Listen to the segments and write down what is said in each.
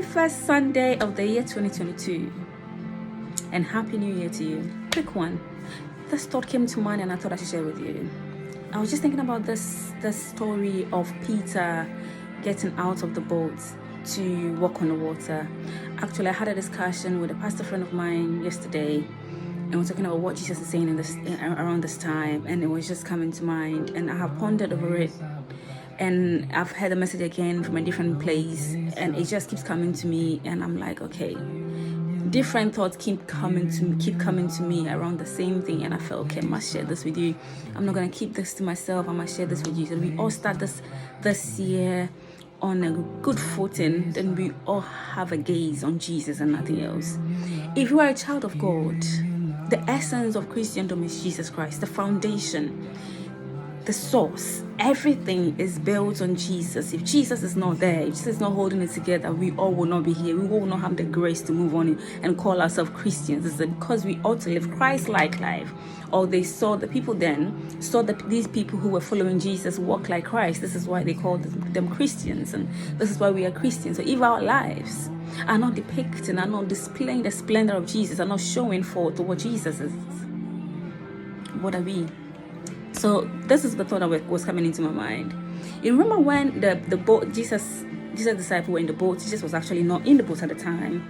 first Sunday of the year 2022, and Happy New Year to you. Quick one. This thought came to mind and I thought I should share with you. I was just thinking about this story of Peter getting out of the boat to walk on the water. Actually, I had a discussion with a pastor friend of mine yesterday, and we're talking about what Jesus is saying around this time, and it was just coming to mind, and I have pondered over it, and I've heard the message again from a different place, and it just keeps coming to me, and I'm like, okay, different thoughts keep coming to me around the same thing, and I felt, okay, I must share this with you. I'm not gonna keep this to myself. I must share this with you. So we all start this year on a good footing, then we all have a gaze on Jesus and nothing else. If you are a child of God, the essence of Christendom is Jesus Christ, the foundation, the source. Everything is built on Jesus. If Jesus is not there, if Jesus is not holding it together, we all will not be here. We will not have the grace to move on and call ourselves Christians. It's because we ought to live Christ-like life. Or they saw the people then saw that these people who were following Jesus walk like Christ. This is why they called them Christians, and this is why we are Christians. So if our lives are not depicting, are not displaying the splendor of Jesus, are not showing forth what Jesus is, what are we? So this is the thought that was coming into my mind. You remember when the boat, Jesus' disciples were in the boat. Jesus was actually not in the boat at the time.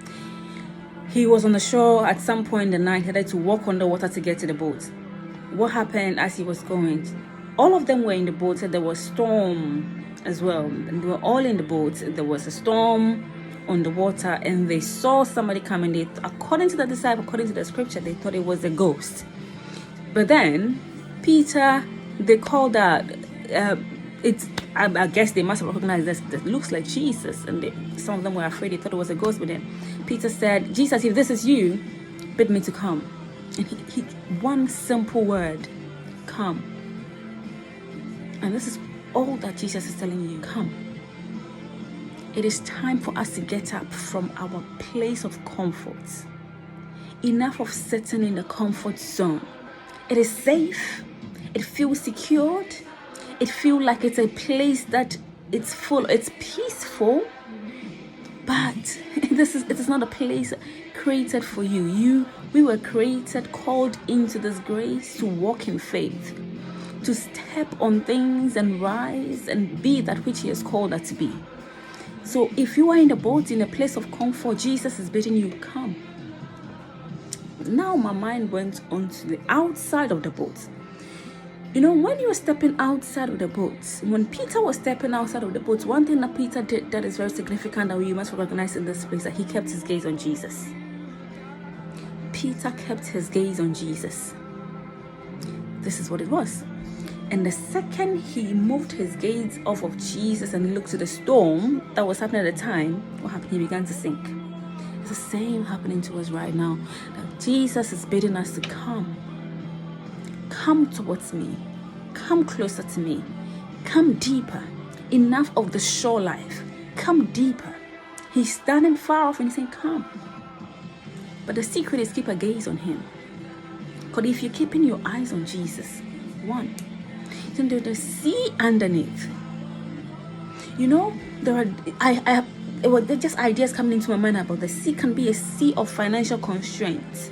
He was on the shore at some point in the night. He had to walk on the water to get to the boat. What happened as he was going? All of them were in the boat. There was storm as well. And they were all in the boat. There was a storm on the water, and they saw somebody coming. According to the disciple, according to the scripture, they thought it was a ghost. But then Peter, they called out, I guess they must have recognized this. That looks like Jesus, and some of them were afraid. They thought it was a ghost. But then Peter said, Jesus, if this is you, bid me to come. And he one simple word, come. And this is all that Jesus is telling you, come. It is time for us to get up from our place of comfort. Enough of sitting in the comfort zone. It is safe. It feels secured. It feels like it's a place that it's full, it's peaceful, but it is not a place created for you. We were created, called into this grace to walk in faith, to step on things and rise and be that which He has called us to be. So if you are in the boat, in a place of comfort, Jesus is bidding you come. Now my mind went on to the outside of the boat. You know, when you were stepping outside of the boat, when Peter was stepping outside of the boat, one thing that Peter did that is very significant that you must recognize in this place, that he kept his gaze on Jesus. Peter kept his gaze on Jesus. This is what it was. And the second he moved his gaze off of Jesus and looked to the storm that was happening at the time, what happened? He began to sink. It's the same happening to us right now. That Jesus is bidding us to come. Come towards me. Come closer to me. Come deeper. Enough of the shore life. Come deeper. He's standing far off and he's saying, come. But the secret is keep a gaze on Him. Because if you're keeping your eyes on Jesus, one, then there's the sea underneath. You know, there were just ideas coming into my mind about the sea can be a sea of financial constraints.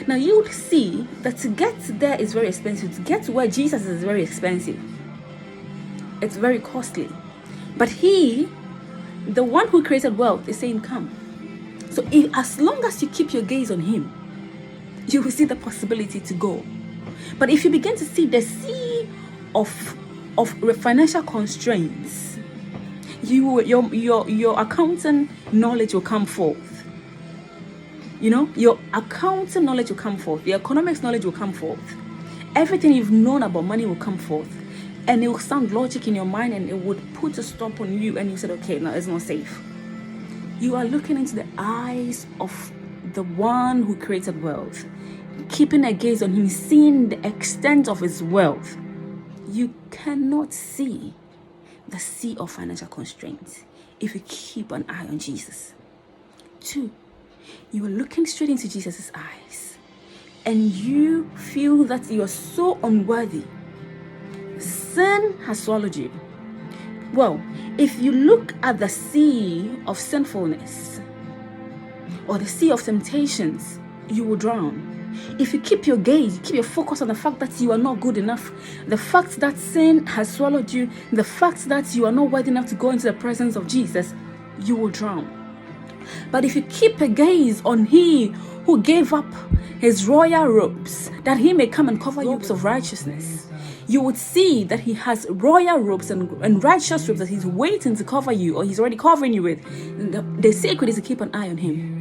Now you would see that to get there is very expensive. To get to where Jesus is very expensive. It's very costly. But He, the one who created wealth, is saying, come. So as long as you keep your gaze on Him, you will see the possibility to go. But if you begin to see the sea of financial constraints, your accounting knowledge will come forth. You know, your accounting knowledge will come forth. Your economics knowledge will come forth. Everything you've known about money will come forth. And it will sound logic in your mind, and it would put a stop on you, and you said, okay, no, it's not safe. You are looking into the eyes of the one who created wealth, keeping a gaze on Him, seeing the extent of His wealth. You cannot see the sea of financial constraints if you keep an eye on Jesus. 2, you are looking straight into Jesus' eyes, and you feel that you are so unworthy. Sin has swallowed you. Well, if you look at the sea of sinfulness, or the sea of temptations, you will drown. If you keep your gaze, keep your focus on the fact that you are not good enough, the fact that sin has swallowed you, the fact that you are not worthy enough to go into the presence of Jesus, you will drown. But if you keep a gaze on He who gave up His royal robes, that He may come and cover you of righteousness, you would see that He has royal robes and righteous robes that He's waiting to cover you, or He's already covering you with. The secret is to keep an eye on Him.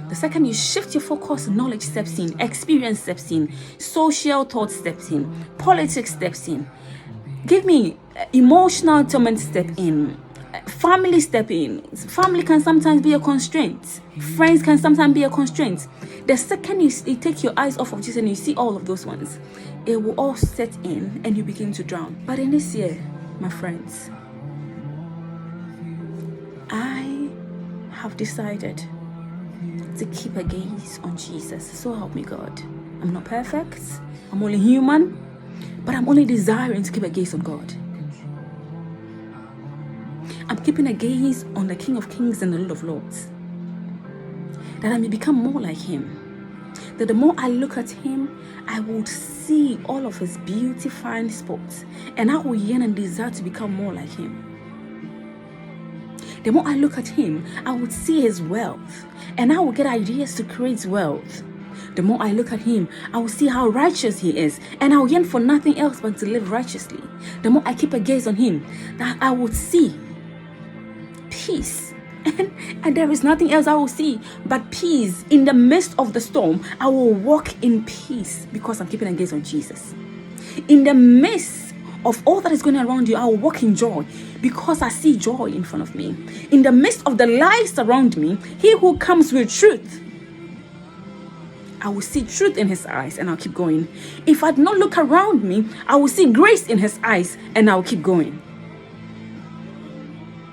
The second you shift your focus, knowledge steps in, experience steps in, social thought steps in, politics steps in. Give me emotional torment step in, family step in. Family can sometimes be a constraint. Friends can sometimes be a constraint. The second you take your eyes off of Jesus and you see all of those ones, it will all set in and you begin to drown. But in this year, my friends, I have decided to keep a gaze on Jesus. So help me God. I'm not perfect. I'm only human. But I'm only desiring to keep a gaze on God. I'm keeping a gaze on the King of Kings and the Lord of Lords. That I may become more like Him. That the more I look at Him, I will see all of His beautifying spots. And I will yearn and desire to become more like Him. The more I look at Him, I would see His wealth. And I will get ideas to create wealth. The more I look at Him, I will see how righteous He is. And I will yearn for nothing else but to live righteously. The more I keep a gaze on Him, that I would see peace. And there is nothing else I will see but peace. In the midst of the storm, I will walk in peace because I'm keeping a gaze on Jesus. In the midst of all that is going on around you, I will walk in joy because I see joy in front of me. In the midst of the lies around me, He who comes with truth, I will see truth in His eyes and I'll keep going. If I do not look around me, I will see grace in His eyes and I'll keep going.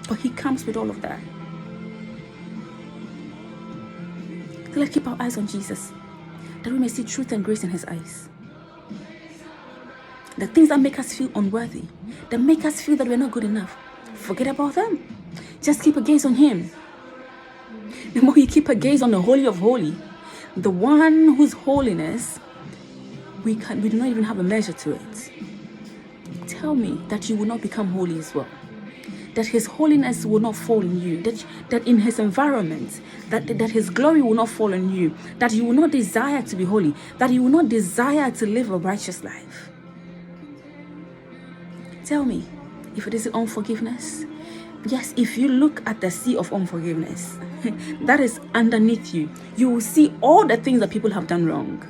But He comes with all of that. So let's keep our eyes on Jesus, that we may see truth and grace in His eyes. The things that make us feel unworthy, that make us feel that we're not good enough, forget about them. Just keep a gaze on Him. The more you keep a gaze on the Holy of Holies, the one whose holiness we do not even have a measure to it, tell me that you will not become holy as well. That His holiness will not fall in you. That in His environment, that His glory will not fall on you. That you will not desire to be holy. That you will not desire to live a righteous life. Tell me if it is unforgiveness. Yes, if you look at the sea of unforgiveness, that is underneath you. You will see all the things that people have done wrong.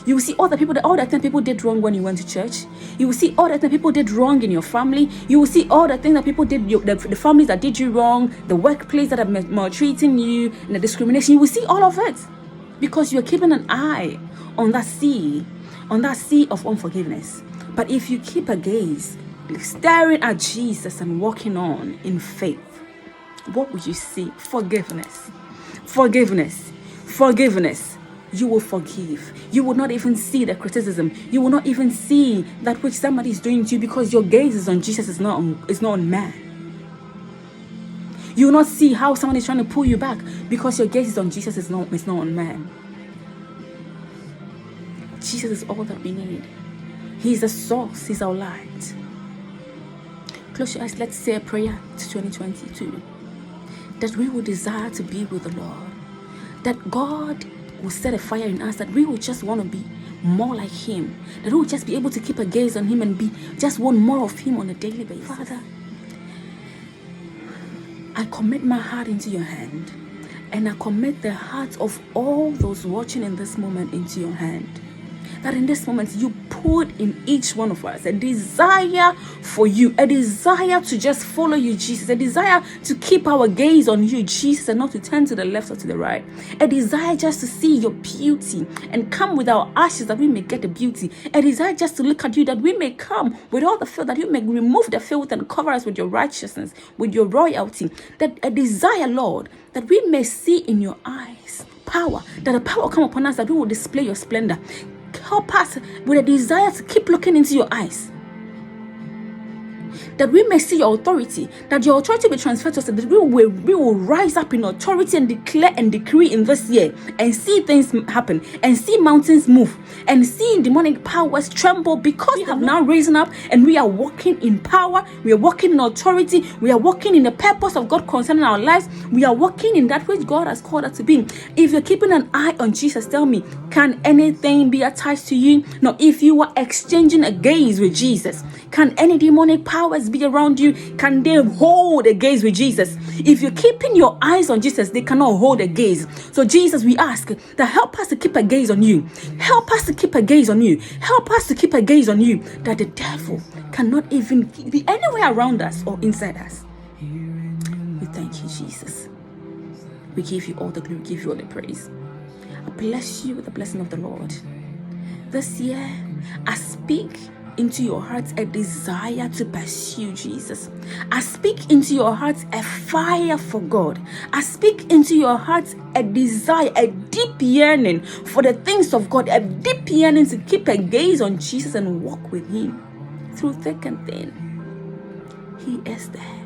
You will see all the things people did wrong when you went to church. You will see all the things people did wrong in your family. You will see all the things that people did, the families that did you wrong, the workplace that are maltreating you, and the discrimination. You will see all of it because you are keeping an eye on that sea of unforgiveness. But if you keep a gaze, staring at Jesus and walking on in faith, what will you see? Forgiveness. Forgiveness. Forgiveness. You will forgive. You will not even see the criticism. You will not even see that which somebody is doing to you because your gaze is on Jesus, is not on man. You will not see how someone is trying to pull you back because your gaze is on Jesus, is not on man. Jesus is all that we need. He's the source. He's our light. Close your eyes. Let's say a prayer to 2022. That we will desire to be with the Lord. That God will set a fire in us. That we will just want to be more like Him. That we will just be able to keep a gaze on Him and just want more of Him on a daily basis. Father, I commit my heart into your hand. And I commit the hearts of all those watching in this moment into your hand. That in this moment you put in each one of us a desire for you, a desire to just follow you, Jesus, a desire to keep our gaze on you, Jesus, and not to turn to the left or to the right, a desire just to see your beauty and come with our ashes that we may get the beauty, a desire just to look at you that we may come with all the filth, that you may remove the filth and cover us with your righteousness, with your royalty, that a desire, Lord, that we may see in your eyes power, that the power will come upon us, that we will display your splendor. Help us with a desire to keep looking into your eyes. that we may see your authority, that your authority be transferred to us, that we will rise up in authority and declare and decree in this year and see things happen and see mountains move and see demonic powers tremble, because we have now risen up and we are walking in power, we are walking in authority, we are walking in the purpose of God concerning our lives, we are walking in that which God has called us to be. If you're keeping an eye on Jesus, tell me, can anything be attached to you? No. If you are exchanging a gaze with Jesus, can any demonic powers be around you? Can they hold a gaze with Jesus? If you're keeping your eyes on Jesus, they cannot hold a gaze. So Jesus, we ask that help us to keep a gaze on you. Help us to keep a gaze on you. Help us to keep a gaze on you, that the devil cannot even be anywhere around us or inside us. We thank you, Jesus. We give you all the glory, give you all the praise. I bless you with the blessing of the Lord. This year, I speak into your hearts a desire to pursue Jesus. I speak into your hearts a fire for God. I speak into your hearts a desire, a deep yearning for the things of God, a deep yearning to keep a gaze on Jesus and walk with Him through thick and thin. He is there.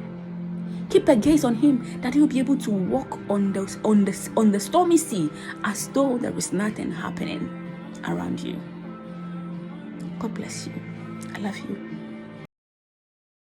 Keep a gaze on Him, that you'll be able to walk on the stormy sea as though there is nothing happening around you. God bless you. I love you.